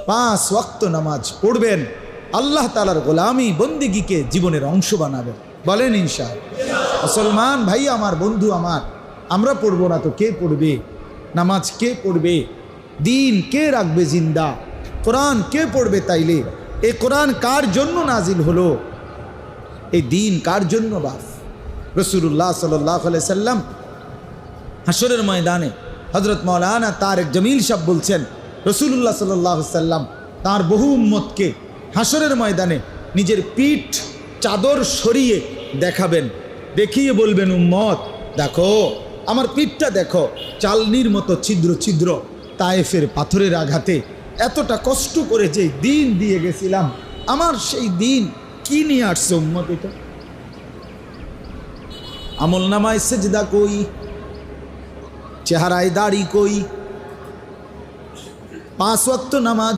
5 ওয়াক্ত নামাজ পড়বেন, আল্লাহ তাআলার গোলামি বন্দিগিকে জীবনের অংশ বানাবেন। বলেন ইনশাআল্লাহ। মুসলমান ভাই আমার, বন্ধু আমার, আমরা পড়বো না তো কে পড়বে? নামাজ কে পড়বে? দিন কে রাখবে জিন্দা? কোরআন কে পড়বে? তাইলে এই কোরআন কার জন্য নাজিল হলো? এই দিন কার জন্য? বাস রাসূলুল্লাহ সাল্লাল্লাহু আলাইহি সাল্লাম হাশরের ময়দানে হযরত মাওলানা তারেক জামিল সাহেব বলছেন, রাসূলুল্লাহ সাল্লাল্লাহু আলাইহি সাল্লাম তার বহু উম্মতকে হাশরের ময়দানে নিজের পিঠ চাদর সরিয়ে দেখাবেন, দেখিয়ে বলবেন, উম্মত দেখো আমার পিঠটা দেখো, চালনির মতো ছিদ্র ছিদ্র, তায়েফের পাথরের আঘাতে এতটা কষ্ট করে যে দিন দিয়ে গেছিলাম, আমার সেই দিন কি নিয়ে আসছে উম্মত? এটা আমল নামায় সেজদা কই, চেহারায় দাড়ি কই, 5 ওয়াক্ত নামাজ